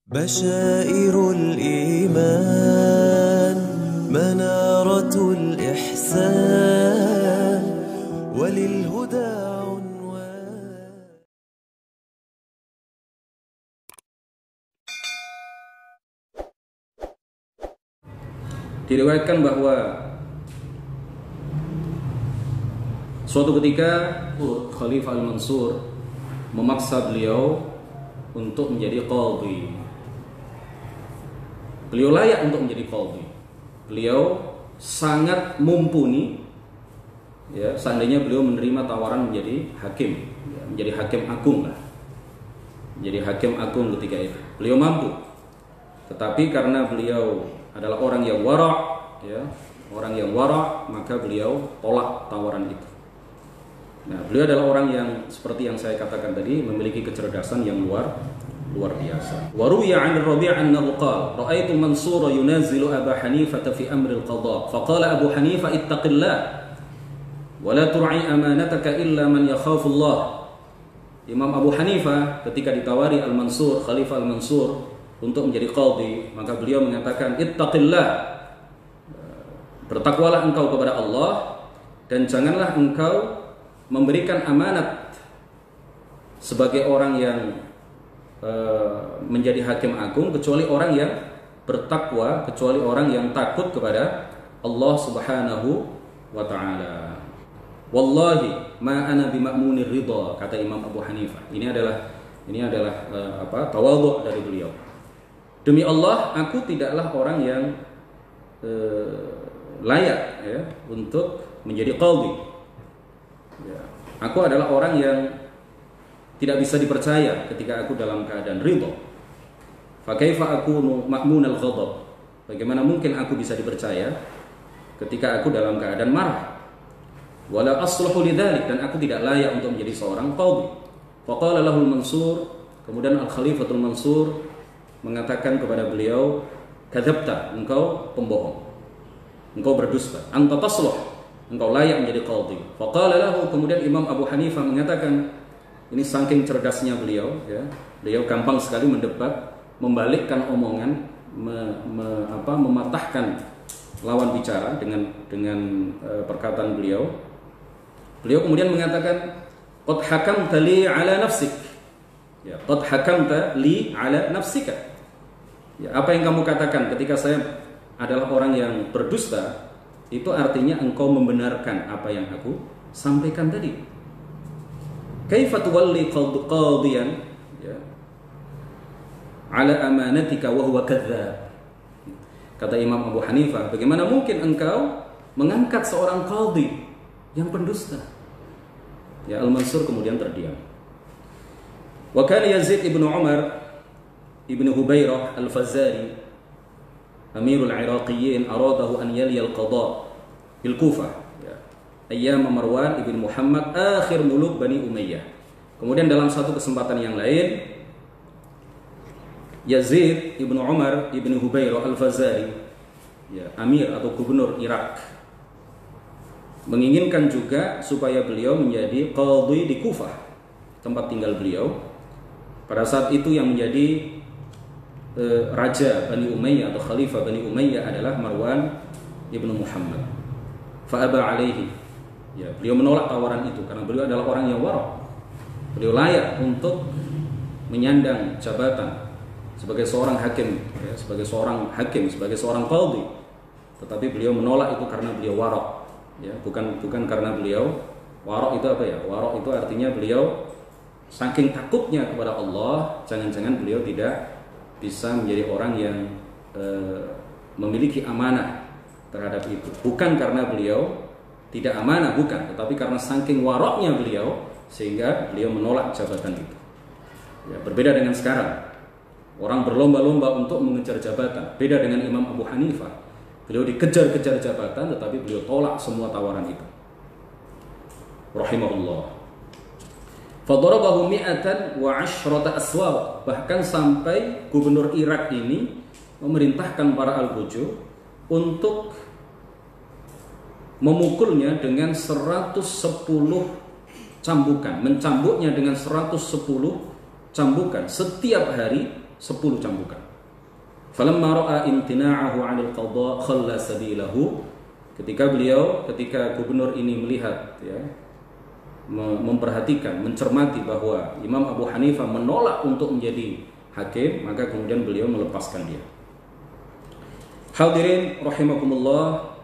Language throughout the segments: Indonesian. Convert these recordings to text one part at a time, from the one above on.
بشائر الإيمان منارة الإحسان وللهدى عنوان. Diriwayatkan bahwa suatu ketika Khalifah Al-Mansur memaksa beliau untuk menjadi qadhi. Beliau layak untuk menjadi qadhi. Beliau sangat mumpuni, ya, seandainya beliau menerima tawaran menjadi hakim, ya, menjadi hakim agung lah. Menjadi hakim agung ketika itu. Beliau mampu. Tetapi karena beliau adalah orang yang wara', ya, orang yang wara', maka beliau tolak tawaran itu. Nah, beliau adalah orang yang seperti yang saya katakan tadi, memiliki kecerdasan yang luar biasa. Wa ruwiya 'an Rabi' annahu qala ra'aitu Mansura yunazilu Abu Hanifah fi amri al-qada. Faqala Abu Hanifah ittaqillah wa la tur'i amanataka illa man yakhafu Allah. Imam Abu Hanifah ketika ditawari Al-Mansur, Khalifah Al-Mansur untuk menjadi qadhi, maka beliau mengatakan ittaqillah, bertakwalah engkau kepada Allah dan janganlah engkau memberikan amanat sebagai orang yang menjadi hakim agung kecuali orang yang bertakwa, kecuali orang yang takut kepada Allah Subhanahu wa taala. Wallahi ma ana bima'munir ridha, kata Imam Abu Hanifah. Ini adalah tawadhu dari beliau. Demi Allah, aku tidaklah orang yang layak, ya, untuk menjadi qadhi. Ya. Aku adalah orang yang tidak bisa dipercaya ketika aku dalam keadaan ridha. Fa kaifa akunu ma'munal ghadab? Bagaimana mungkin aku bisa dipercaya ketika aku dalam keadaan marah? Wala asluhu lidzalik, dan aku tidak layak untuk menjadi seorang qadhi. Fa qala lahu Al-Mansur, kemudian Al-Khalifatul Mansur mengatakan kepada beliau, kadzabta, engkau pembohong, engkau berdusta, anta tasluh, engkau layak menjadi qadhi. Faqala lahu, kemudian Imam Abu Hanifah mengatakan, ini saking cerdasnya beliau, ya, beliau gampang sekali mendebat, membalikkan omongan, mematahkan lawan bicara dengan perkataan beliau. Beliau kemudian mengatakan, qad hakamta li ala nafsik, ya, qad hakamta li ala nafsika. Ya, apa yang kamu katakan ketika saya adalah orang yang berdusta, itu artinya engkau membenarkan apa yang aku sampaikan tadi. Kaifa tuwalli qadiyan, ya, ala amanatika wa huwa kadzdzab. Kata Imam Abu Hanifah, bagaimana mungkin engkau mengangkat seorang qadhi yang pendusta? Ya, Al-Mansur kemudian terdiam. Wa kana Yazid ibn Umar ibn Hubairah Al-Fazari Amirul Iraqiyyin aradahu an yali al-qada bil Kufah, ayyam Marwan ibn Muhammad akhir muluk Bani Umayyah. Kemudian dalam satu kesempatan yang lain, Yazid ibn Umar ibn Hubairah Al-Fazari, ya, amir atau gubernur Irak, menginginkan juga supaya beliau menjadi qadhi di Kufah, tempat tinggal beliau. Pada saat itu yang menjadi raja Bani Umayyah atau khalifah Bani Umayyah adalah Marwan ibn Muhammad. Fa'aba alaihi, ya, beliau menolak tawaran itu karena beliau adalah orang yang wara'. Beliau layak untuk menyandang jabatan sebagai seorang hakim, ya, sebagai seorang qadhi. Tetapi beliau menolak itu karena beliau wara', ya, bukan karena beliau wara'. Itu apa ya? Wara' itu artinya beliau saking takutnya kepada Allah, jangan-jangan beliau tidak bisa menjadi orang yang memiliki amanah terhadap itu. Bukan karena beliau tidak amanah, bukan, tetapi karena saking waroknya beliau sehingga beliau menolak jabatan itu. Ya, berbeda dengan sekarang, orang berlomba-lomba untuk mengejar jabatan. Beda dengan Imam Abu Hanifah, beliau dikejar-kejar jabatan, tetapi beliau tolak semua tawaran itu. Rahimahullah. Fadarabahu mi'atan wa 'ashrata aswab, bahkan sampai gubernur Irak ini memerintahkan para al-Buju untuk memukulnya dengan 110 cambukan, mencambuknya dengan 110 cambukan setiap hari 10 cambukan. Falamma ra'a imtina'ahu 'anil qada khalla sabilahu. Ketika gubernur ini melihat, ya, memperhatikan, mencermati bahwa Imam Abu Hanifah menolak untuk menjadi hakim, maka kemudian beliau melepaskan dia. Hadirin rahimakumullah,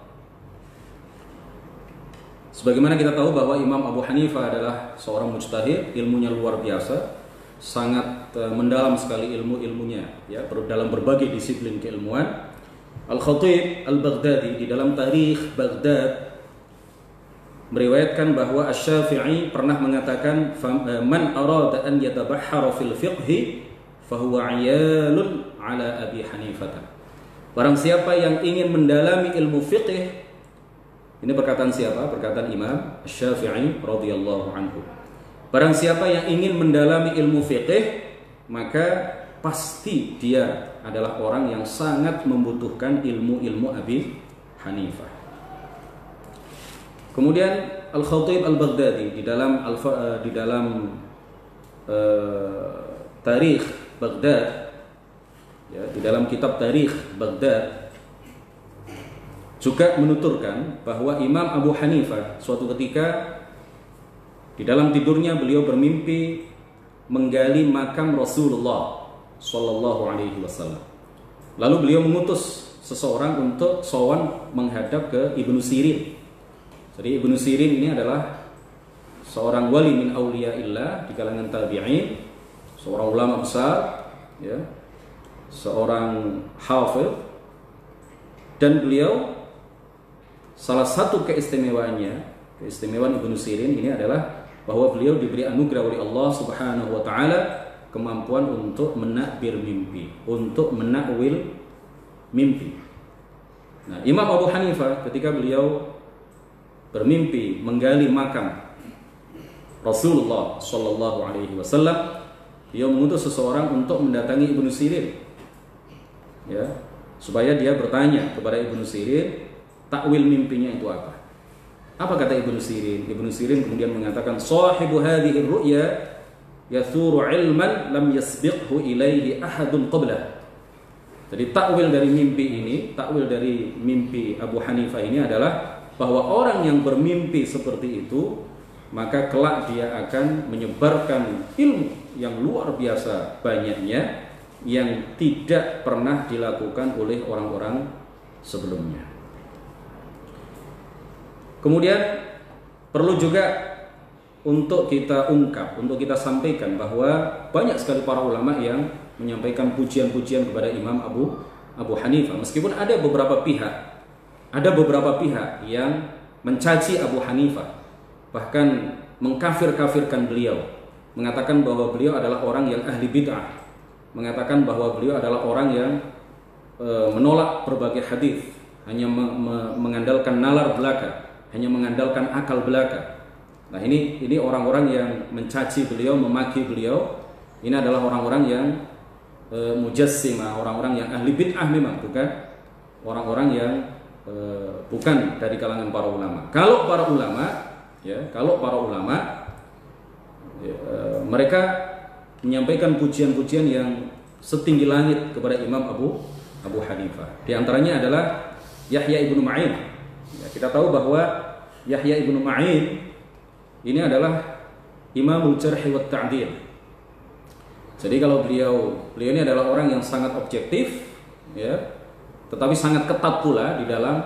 sebagaimana kita tahu bahwa Imam Abu Hanifah adalah seorang mujtahid, ilmunya luar biasa, sangat mendalam sekali ilmunya, ya, dalam berbagai disiplin keilmuan. Al-Khatib Al-Baghdadi di dalam Tarikh Baghdad meriwayatkan bahwa Asy-Syafi'i pernah mengatakan, man arada an yatabahhara fil fiqhi fahuwa 'iyalun 'ala Abi Hanifah. Barang siapa yang ingin mendalami ilmu fiqh, ini perkataan siapa? Perkataan Imam Asy-Syafi'i radhiyallahu anhu. Barang siapa yang ingin mendalami ilmu fiqh, maka pasti dia adalah orang yang sangat membutuhkan ilmu-ilmu Abi Hanifah. Kemudian Al-Khatib Al-Baghdadi di dalam Tarikh Baghdad, ya, di dalam kitab Tarikh Baghdad juga menuturkan bahwa Imam Abu Hanifah suatu ketika di dalam tidurnya beliau bermimpi menggali makam Rasulullah Sallallahu Alaihi Wasallam. Lalu beliau mengutus seseorang untuk sowan menghadap ke Ibnu Sirin. Jadi Ibnu Sirin ini adalah seorang wali min auliyaillah di kalangan tabi'in, seorang ulama besar, ya, seorang hafidh, dan beliau salah satu keistimewaan Ibnu Sirin ini adalah bahwa beliau diberi anugerah oleh Allah Subhanahu wa taala kemampuan untuk menakbir mimpi, untuk menakwil mimpi. Nah, Imam Abu Hanifah ketika beliau bermimpi menggali makam Rasulullah Sallallahu Alaihi Wasallam, beliau mengutus seseorang untuk mendatangi Ibnu Sirin, ya, supaya dia bertanya kepada Ibnu Sirin takwil mimpinya itu apa. Apa kata Ibnu Sirin? Ibnu Sirin kemudian mengatakan, sahibu hadhihi ru'ya yathuru ilman lam yasbiqhu ilaihi ahadun qablah. Jadi takwil dari mimpi Abu Hanifah ini adalah bahwa orang yang bermimpi seperti itu, maka kelak dia akan menyebarkan ilmu yang luar biasa banyaknya yang tidak pernah dilakukan oleh orang-orang sebelumnya. Kemudian perlu juga untuk kita ungkap, untuk kita sampaikan bahwa banyak sekali para ulama yang menyampaikan pujian-pujian kepada Imam Abu Hanifah. Meskipun ada beberapa pihak yang mencaci Abu Hanifah, bahkan mengkafir-kafirkan beliau, mengatakan bahwa beliau adalah orang yang ahli bid'ah, mengatakan bahwa beliau adalah orang yang menolak berbagai hadis, hanya mengandalkan nalar belaka, hanya mengandalkan akal belaka. Nah, ini orang-orang yang mencaci beliau, memaki beliau. Ini adalah orang-orang yang mujassimah, orang-orang yang ahli bid'ah memang, bukan orang-orang yang bukan dari kalangan para ulama. Kalau para ulama, mereka menyampaikan pujian-pujian yang setinggi langit kepada Imam Abu Hanifah. Di antaranya adalah Yahya ibnu Ma'in. Ya, kita tahu bahwa Yahya ibnu Ma'in ini adalah Imamul Jarh wa Ta'dil. Jadi kalau beliau ini adalah orang yang sangat objektif, ya, tetapi sangat ketat pula di dalam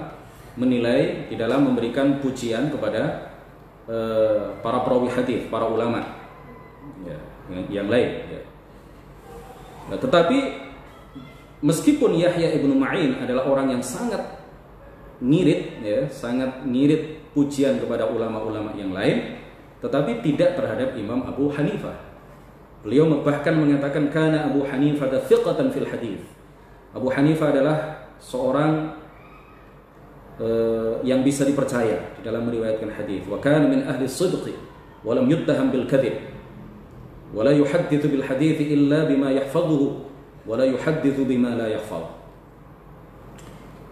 menilai, di dalam memberikan pujian kepada para perawi hadis, para ulama, ya, yang lain. Ya. Nah, tetapi meskipun Yahya ibnu Ma'in adalah orang yang sangat ngirit, ya, sangat ngirit pujian kepada ulama-ulama yang lain, tetapi tidak terhadap Imam Abu Hanifah. Beliau bahkan mengatakan kana Abu Hanifah thiqatan fil hadis. Abu Hanifah adalah seorang yang bisa dipercaya di dalam meriwayatkan hadis. Wa kana min ahli sidq wa lam yuttaham bil kadhib. Wa la yuhaddithu bil hadis illa bima yahfazuhu wa la yuhaddithu bima la yahfaz.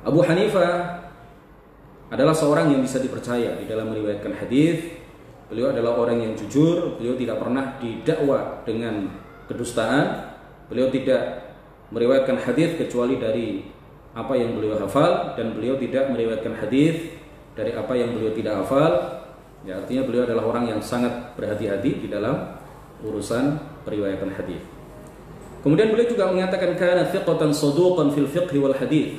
Abu Hanifah adalah seorang yang bisa dipercaya di dalam meriwayatkan hadis. Beliau adalah orang yang jujur, beliau tidak pernah didakwa dengan kedustaan, beliau tidak meriwayatkan hadis kecuali dari apa yang beliau hafal, dan beliau tidak meriwayatkan hadis dari apa yang beliau tidak hafal. Ya, artinya beliau adalah orang yang sangat berhati-hati di dalam urusan periwayatan hadis. Kemudian beliau juga mengatakan kana thiqatan saduqan fil fiqh wal hadis,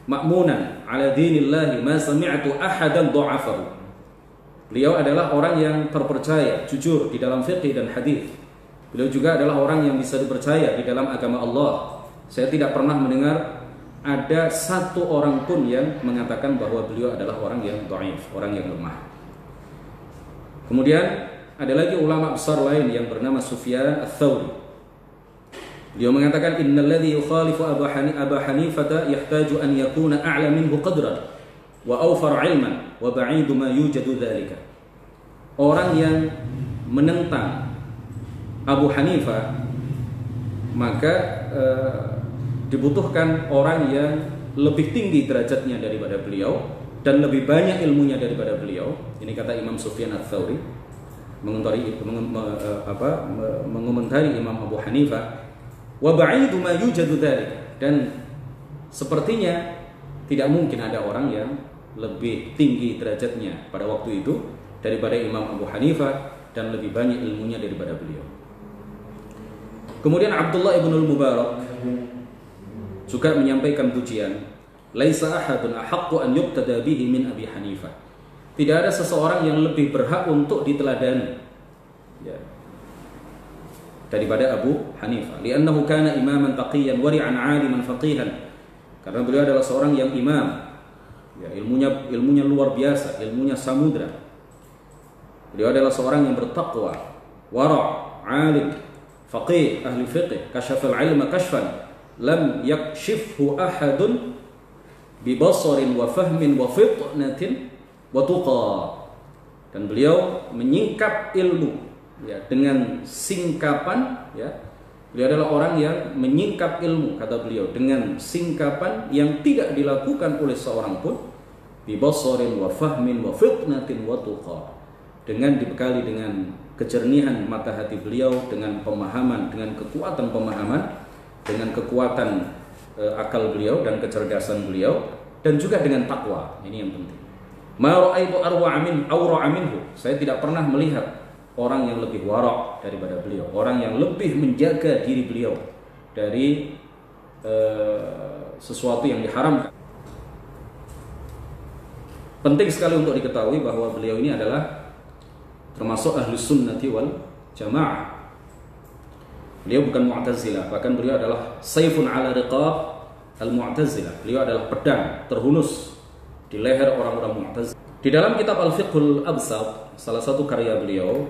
ma'munan ala dinillahi ma sami'tu ahadan dha'afahu. Beliau adalah orang yang terpercaya, jujur di dalam fikih dan hadis. Beliau juga adalah orang yang bisa dipercaya di dalam agama Allah. Saya tidak pernah mendengar ada satu orang pun yang mengatakan bahwa beliau adalah orang yang dhaif, orang yang lemah. Kemudian ada lagi ulama besar lain yang bernama Sufyan Ats-Tsauri. Beliau mengatakan innalladzi yukhalifu Aba Hanifah yahtaju an yakuna a'la minhu qadran wa awfar 'ilman wa ba'idu ma yujadu dzalika. Orang yang menentang Abu Hanifah maka dibutuhkan orang yang lebih tinggi derajatnya daripada beliau dan lebih banyak ilmunya daripada beliau. Ini kata Imam Sufyan Ats-Tsauri mengomentari Imam Abu Hanifah. Wa ba'idu ma yujadu dzalik, dan sepertinya tidak mungkin ada orang yang lebih tinggi derajatnya pada waktu itu daripada Imam Abu Hanifah dan lebih banyak ilmunya daripada beliau. Kemudian Abdullah ibn al-Mubarak juga menyampaikan pujian, laisa ahadun ahaqqu an yuqtada bihi min Abi Hanifah. Tidak ada seseorang yang lebih berhak untuk diteladani, ya, daripada Abu Hanifah. Li'annahu kana imaman taqiyan wari'an 'aliman faqihan. Karena beliau adalah seorang yang imam, ya, ilmunya luar biasa, ilmunya samudra. Beliau adalah seorang yang bertakwa, wara', 'alim, faqih, ahli fiqh, kasyafal 'ilma kashfan lam yakshifhu ahadun bi basarin wa fahmin wa fitnatin wa tuqa. Dan beliau menyingkap ilmu, ya, dengan singkapan, ya. Beliau adalah orang yang menyingkap ilmu, kata beliau, dengan singkapan yang tidak dilakukan oleh seorang pun. Bi basarin wa fahmin wa fitnatin wa tuqa. Dengan dibekali dengan kejernihan mata hati beliau, dengan pemahaman, dengan kekuatan pemahaman, dengan kekuatan akal beliau dan kecerdasan beliau, dan juga dengan takwa. Ini yang penting. Ma ra'aitu awra'a minhu. Saya tidak pernah melihat orang yang lebih wara' daripada beliau, orang yang lebih menjaga diri beliau dari sesuatu yang diharamkan. Penting sekali untuk diketahui bahwa beliau ini adalah termasuk Ahlus Sunnati wal Jamaah. Beliau bukan Mu'tazilah, bahkan beliau adalah sayfun ala riqab al-Mu'tazilah. Beliau adalah pedang terhunus di leher orang-orang Mu'tazilah. Di dalam kitab Al-Fiqhul Absat, salah satu karya beliau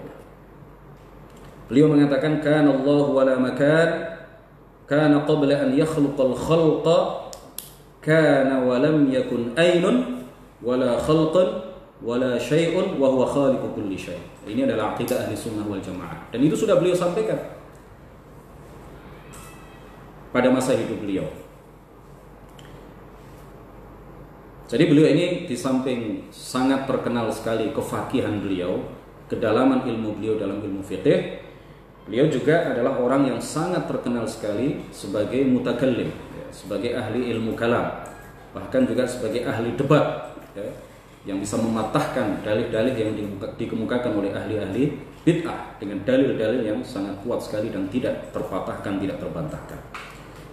mengatakan kana Allah wala makan, kana qabla an yakhluqal khalqa, kana wa lam yakun aynun wala khalqan wala syai'un wa huwa khaliqu kulli syai'. Ini adalah aqidah Ahli Sunnah wal Jamaah, dan itu sudah beliau sampaikan pada masa hidup beliau. Jadi beliau ini di samping sangat terkenal sekali kefakihan beliau, kedalaman ilmu beliau dalam ilmu fiqh, beliau juga adalah orang yang sangat terkenal sekali sebagai mutakallim, ya, sebagai ahli ilmu kalam, bahkan juga sebagai ahli debat, ya, yang bisa mematahkan dalil-dalil yang dikemukakan oleh ahli-ahli bid'ah dengan dalil-dalil yang sangat kuat sekali dan tidak terpatahkan, tidak terbantahkan.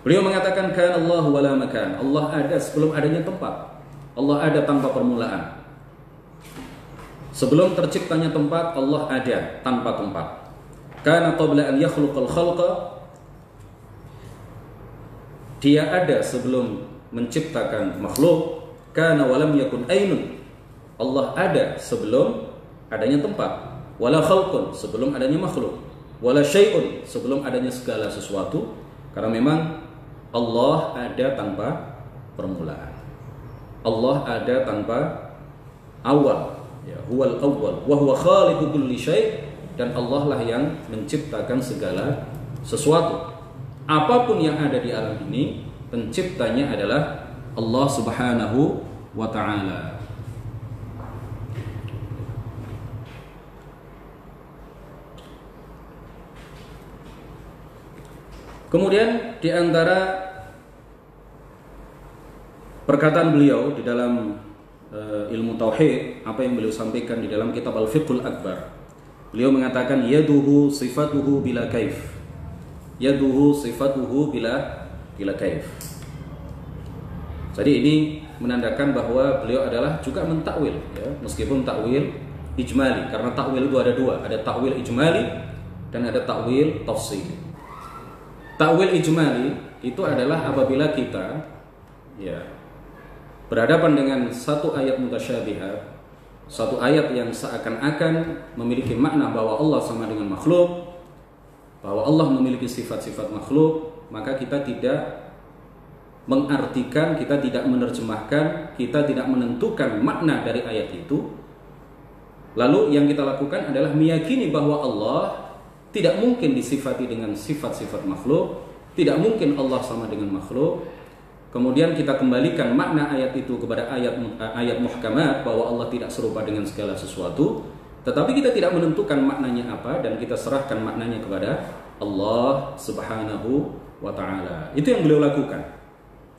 Beliau mengatakan kana Allah wala makan. Allah ada sebelum adanya tempat. Allah ada tanpa permulaan. Sebelum terciptanya tempat, Allah ada tanpa tempat. Kana qabla an yakhluqal khalqa. Dia ada sebelum menciptakan makhluk. Kana wa lam yakun ainun. Allah ada sebelum adanya tempat. Wala khalqun, sebelum adanya makhluk. Wala syai'un, sebelum adanya segala sesuatu. Karena memang Allah ada tanpa permulaan. Allah ada tanpa awal, ya, huwal awwal wa huwa khaliqu kulli syai', dan Allah lah yang menciptakan segala sesuatu. Apapun yang ada di alam ini, penciptanya adalah Allah Subhanahu wa ta'ala. Kemudian di antara perkataan beliau di dalam ilmu tauhid, apa yang beliau sampaikan di dalam kitab Al-Fiqhul Akbar, beliau mengatakan yaduhu sifatuhu bila kaif. Yaduhu sifatuhu bila kaif. Jadi ini menandakan bahwa beliau adalah juga mentakwil, ya, meskipun takwil ijmali, karena takwil itu ada dua, ada takwil ijmali dan ada takwil tafsili. Takwil ijmali itu adalah apabila kita, ya, berhadapan dengan satu ayat mutasyabihat, satu ayat yang seakan-akan memiliki makna bahwa Allah sama dengan makhluk, bahwa Allah memiliki sifat-sifat makhluk, maka kita tidak mengartikan, kita tidak menerjemahkan, kita tidak menentukan makna dari ayat itu. Lalu yang kita lakukan adalah meyakini bahwa Allah tidak mungkin disifati dengan sifat-sifat makhluk, tidak mungkin Allah sama dengan makhluk. Kemudian kita kembalikan makna ayat itu kepada ayat muhkamat bahwa Allah tidak serupa dengan segala sesuatu, tetapi kita tidak menentukan maknanya apa dan kita serahkan maknanya kepada Allah Subhanahu wa ta'ala. Itu yang beliau lakukan.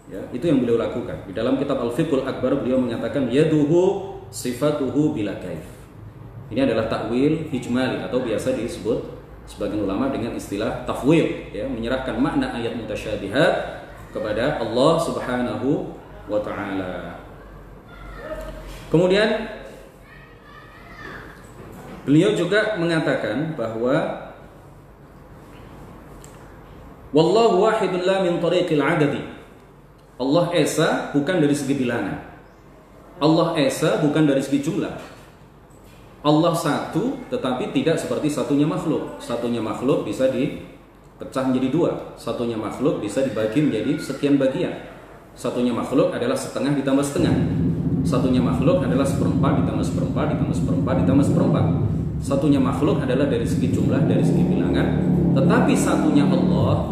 Ya, itu yang beliau lakukan. Di dalam kitab Al-Fiqhul Akbar beliau menyatakan yaduhu sifatuhu bila kaif. Ini adalah takwil ijmali atau biasa disebut sebagian ulama dengan istilah tafwid, ya, menyerahkan makna ayat mutasyabihat kepada Allah Subhanahu wa ta'ala. Kemudian beliau juga mengatakan bahwa wallahu wahidun la min tariqil adadi. Allah esa bukan dari segi bilangan. Allah esa bukan dari segi jumlah. Allah satu tetapi tidak seperti satunya makhluk. Satunya makhluk bisa dipecah menjadi dua. Satunya makhluk bisa dibagi menjadi sekian bagian. Satunya makhluk adalah setengah ditambah setengah. Satunya makhluk adalah seperempat ditambah seperempat ditambah seperempat ditambah seperempat. Satunya makhluk adalah dari segi jumlah, dari segi bilangan. Tetapi satunya Allah,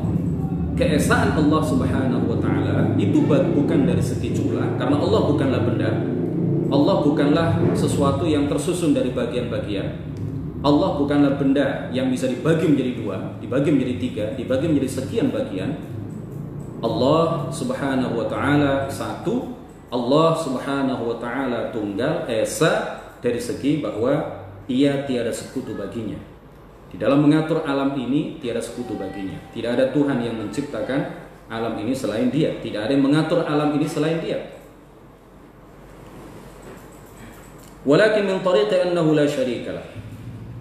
keesaan Allah Subhanahu wa ta'ala itu bukan dari segi jumlah, karena Allah bukanlah benda. Allah bukanlah sesuatu yang tersusun dari bagian-bagian. Allah bukanlah benda yang bisa dibagi menjadi dua, dibagi menjadi tiga, dibagi menjadi sekian bagian. Allah Subhanahu wa ta'ala satu. Allah Subhanahu wa ta'ala tunggal, esa, dari segi bahwa ia tiada sekutu baginya. Di dalam mengatur alam ini tiada sekutu baginya. Tidak ada Tuhan yang menciptakan alam ini selain Dia. Tidak ada yang mengatur alam ini selain Dia. Walakin min tariqi annahu la syarika lah.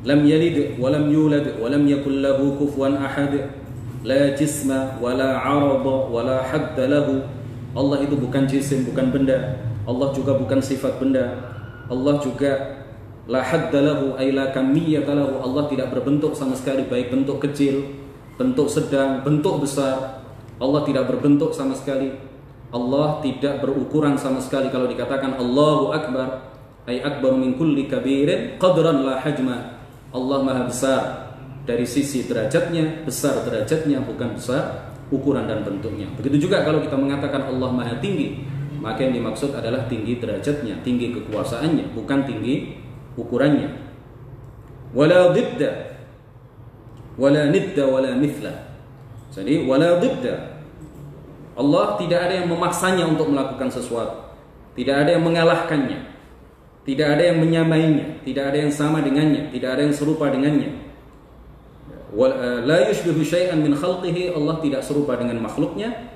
Lam yalid wa lam yulad wa lam yakul lahu kufuwan ahad. La jisma wa la 'arada wa la hadda lahu. Allah itu bukan jisim, bukan benda. Allah juga bukan sifat benda. Allah juga la hadda lahu ay la kamiyata lahu. Allah tidak berbentuk sama sekali, baik bentuk kecil, bentuk sedang, bentuk besar. Allah tidak berbentuk sama sekali. Allah tidak berukuran sama sekali. Kalau dikatakan Allahu Akbar, ay akbar min kulli kabirin qadran la hajma. Allah maha besar dari sisi derajatnya, besar derajatnya, bukan besar ukuran dan bentuknya. Begitu juga kalau kita mengatakan Allah maha tinggi, maka yang dimaksud adalah tinggi derajatnya, tinggi kekuasaannya, bukan tinggi ukurannya. Wala didda wala nidda wala mithla. Jadi wala didda, Allah tidak ada yang memaksanya untuk melakukan sesuatu, tidak ada yang mengalahkannya, tidak ada yang menyamainya, tidak ada yang sama dengannya, tidak ada yang serupa dengannya. La yushbihu syai'an min khalqihi. Allah tidak serupa dengan makhluknya.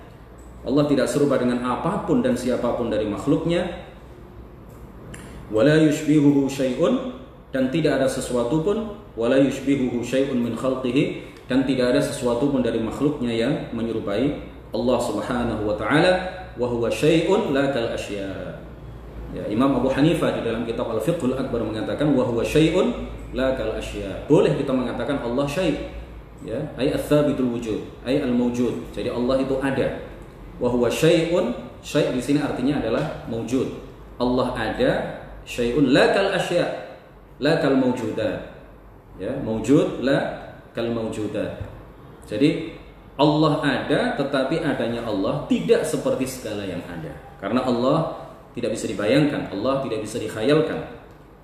Allah tidak serupa dengan apapun dan siapapun dari makhluknya. Wala yushbihuhu syai'un, dan tidak ada sesuatu pun, wala yushbihuhu syai'un min khalqihi, dan tidak ada sesuatu pun dari makhluknya yang menyerupai Allah Subhanahu wa ta'ala. Wa huwa syai'un la kal asya. Ya, Imam Abu Hanifah di dalam kitab Al-Fiqhul Akbar mengatakan wa huwa syai'un la kal asya. Boleh kita mengatakan Allah syai', ya, ay ats-tsabitul wujud, ay al-mawjud. Jadi Allah itu ada. Wa huwa syai'un, syai' di sini artinya adalah mawjud. Allah ada. Syai'un la kal asya, la kal mawjudat. Ya, mawjud la kal mawjudat. Jadi Allah ada, tetapi adanya Allah tidak seperti segala yang ada. Karena Allah tidak bisa dibayangkan, Allah tidak bisa dikhayalkan.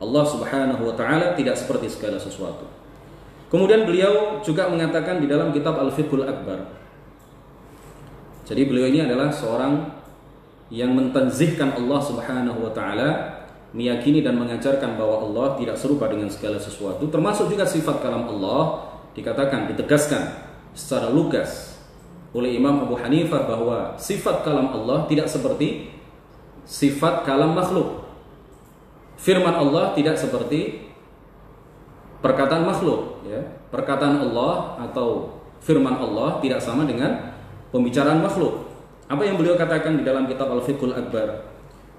Allah Subhanahu wa ta'ala tidak seperti segala sesuatu. Kemudian beliau juga mengatakan di dalam kitab Al-Fiqhul Akbar, Jadi beliau ini adalah seorang yang mentanzihkan Allah Subhanahu wa taala, meyakini dan mengajarkan bahwa Allah tidak serupa dengan segala sesuatu, termasuk juga sifat kalam Allah dikatakan, ditegaskan secara lugas oleh Imam Abu Hanifah bahwa sifat kalam Allah tidak seperti sifat kalam makhluk. Firman Allah tidak seperti perkataan makhluk, ya. Perkataan Allah atau firman Allah tidak sama dengan pembicaraan makhluk. Apa yang beliau katakan di dalam kitab Al-Fiqhul Akbar?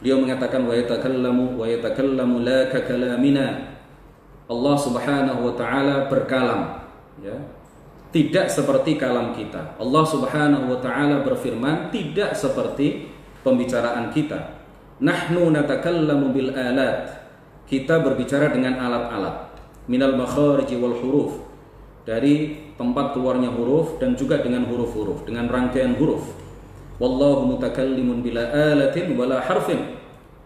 Beliau mengatakan wa yatakallamu la ka kalamina. Allah Subhanahu wa taala berkalam, ya. Tidak seperti kalam kita. Allah Subhanahu wa taala berfirman tidak seperti pembicaraan kita. Nahnu natakallamu bil alat. Kita berbicara dengan alat-alat. Minal makhariji wal huruf. Dari tempat keluarnya huruf dan juga dengan huruf-huruf, dengan rangkaian huruf. Wallahu mutakallimun bila alatin wala harfin.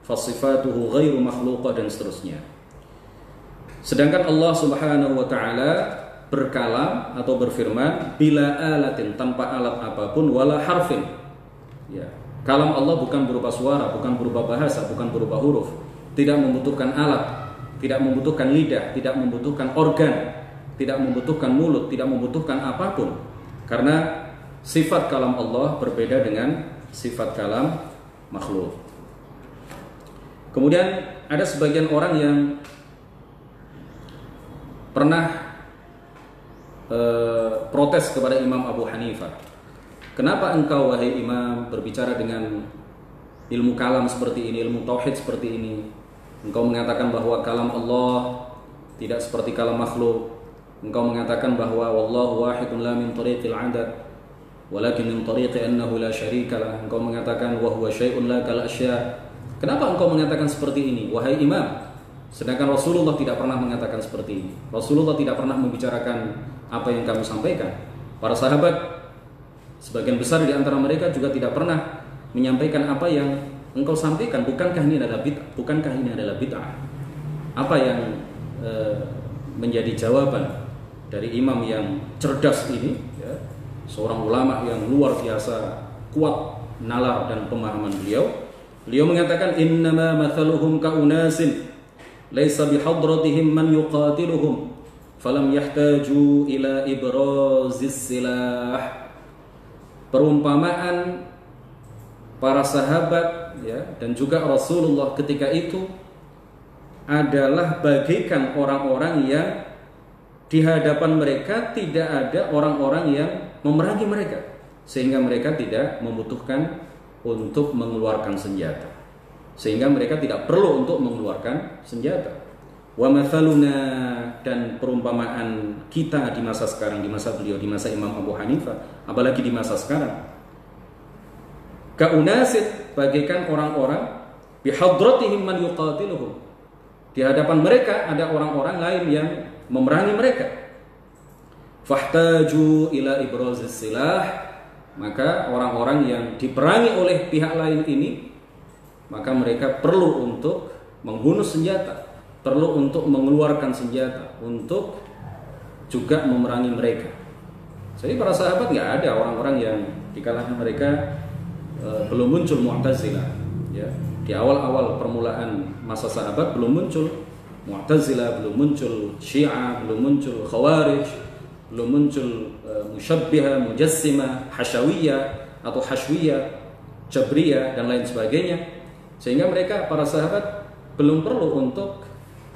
Fasifatuhu ghairu makhluqah, dan seterusnya. Sedangkan Allah Subhanahu wa taala berkalam atau berfirman bila alatin, tanpa alat apapun, wala harfin. Ya. Kalam Allah bukan berupa suara, bukan berupa bahasa, bukan berupa huruf. Tidak membutuhkan alat, tidak membutuhkan lidah, tidak membutuhkan organ, tidak membutuhkan mulut, tidak membutuhkan apapun. Karena sifat kalam Allah berbeda dengan sifat kalam makhluk. Kemudian ada sebagian orang yang pernah protes kepada Imam Abu Hanifah. Kenapa engkau wahai imam berbicara dengan ilmu kalam seperti ini, ilmu tauhid seperti ini? Engkau mengatakan bahwa kalam Allah tidak seperti kalam makhluk. Engkau mengatakan bahwa wallahu wahidun la min tariqil adad walakin min tariqi annahu la syarika lah. Engkau mengatakan wa huwa syai'un la kal asya. Kenapa engkau mengatakan seperti ini wahai imam? Sedangkan Rasulullah tidak pernah mengatakan seperti ini. Rasulullah tidak pernah membicarakan apa yang kamu sampaikan. Para sahabat, sebagian besar di antara mereka juga tidak pernah menyampaikan apa yang engkau sampaikan. Bukankah ini adalah bid'ah? Bukankah ini adalah bid'ah? Apa yang menjadi jawaban dari imam yang cerdas ini, ya, seorang ulama yang luar biasa kuat nalar dan pemahaman beliau? Beliau mengatakan innama mathaluhum kaunasin laisa bihadratihim man yuqatiluhum falam yahtaju ila ibrazis silah. Perumpamaan para sahabat, ya, dan juga Rasulullah ketika itu adalah bagaikan orang-orang yang di hadapan mereka tidak ada orang-orang yang memerangi mereka, sehingga mereka tidak membutuhkan untuk mengeluarkan senjata, sehingga mereka tidak perlu untuk mengeluarkan senjata. Wa mathaluna, dan perumpamaan kita di masa sekarang, di masa beliau, di masa Imam Abu Hanifah, apalagi di masa sekarang, kaunasid, bagaikan orang-orang bihadratihim man yuqatiluhum, di hadapan mereka ada orang-orang lain yang memerangi mereka. Fahtaju ila ibrazis silah, maka orang-orang yang diperangi oleh pihak lain ini, maka mereka perlu untuk menghunus senjata, perlu untuk mengeluarkan senjata untuk juga memerangi mereka. Jadi para sahabat nggak ada orang-orang yang di kalangan mereka belum muncul Mu'tazilah, ya. Di awal-awal permulaan masa sahabat belum muncul Mu'tazilah, belum muncul Syiah, belum muncul Khawarij, belum muncul Musyabbihah, Mujassimah, Hasyawiyah atau Hashwiyah, Jabriyah dan lain sebagainya. Sehingga mereka para sahabat belum perlu untuk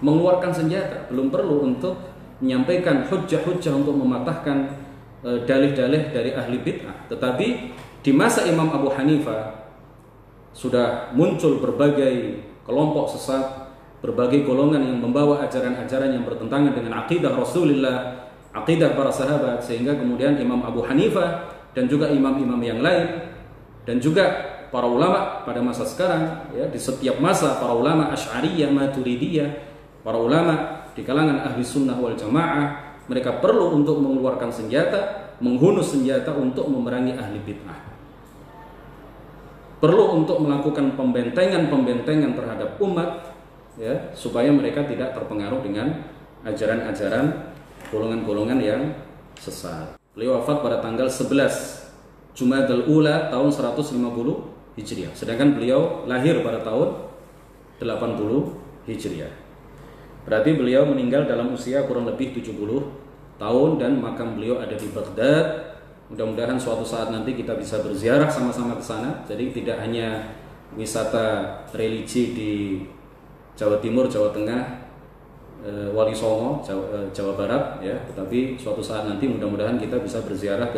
mengeluarkan senjata, belum perlu untuk menyampaikan hujjah-hujjah untuk mematahkan dalih-dalih dari ahli bid'ah. Tetapi di masa Imam Abu Hanifah sudah muncul berbagai kelompok sesat, berbagai golongan yang membawa ajaran-ajaran yang bertentangan dengan akidah Rasulullah, akidah para sahabat, sehingga kemudian Imam Abu Hanifah dan juga imam-imam yang lain dan juga para ulama pada masa sekarang, ya, di setiap masa para ulama Asy'ariyah, Maturidiyah, para ulama di kalangan ahli sunnah wal jamaah, mereka perlu untuk mengeluarkan senjata, menghunus senjata untuk memerangi ahli bid'ah. Perlu untuk melakukan pembentengan-pembentengan terhadap umat, ya, supaya mereka tidak terpengaruh dengan ajaran-ajaran golongan-golongan yang sesat. Beliau wafat pada tanggal 11 Jumadil Ula tahun 150 Hijriah. Sedangkan beliau lahir pada tahun 80 Hijriah. Berarti beliau meninggal dalam usia kurang lebih 70 tahun dan makam beliau ada di Baghdad. Mudah-mudahan suatu saat nanti kita bisa berziarah sama-sama ke sana. Jadi tidak hanya wisata religi di Jawa Timur, Jawa Tengah, Wali Songo, Jawa Barat ya, tetapi suatu saat nanti mudah-mudahan kita bisa berziarah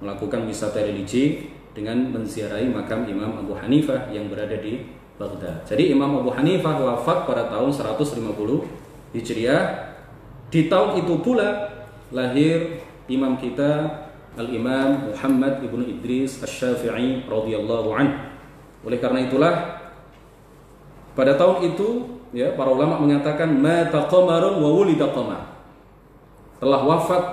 melakukan wisata religi dengan menziarahi makam Imam Abu Hanifah yang berada di Baghdad. Jadi Imam Abu Hanifah wafat pada tahun 150 Hijriah. Di tahun itu pula lahir imam kita Al-Imam Muhammad ibnu Idris Asy-Syafi'i radhiyallahu anhu. Oleh karena itulah pada tahun itu ya, para ulama mengatakan mata qamarun wa wulida qamar. Telah wafat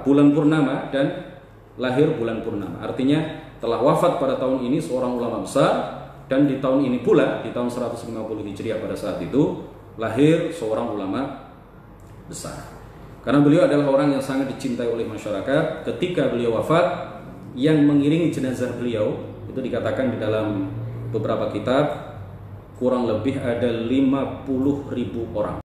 bulan purnama dan lahir bulan purnama. Artinya telah wafat pada tahun ini seorang ulama besar, dan di tahun ini pula, di tahun 150 Hijriah pada saat itu lahir seorang ulama besar. Karena beliau adalah orang yang sangat dicintai oleh masyarakat. Ketika beliau wafat, yang mengiringi jenazah beliau itu dikatakan di dalam beberapa kitab kurang lebih ada 50.000 orang.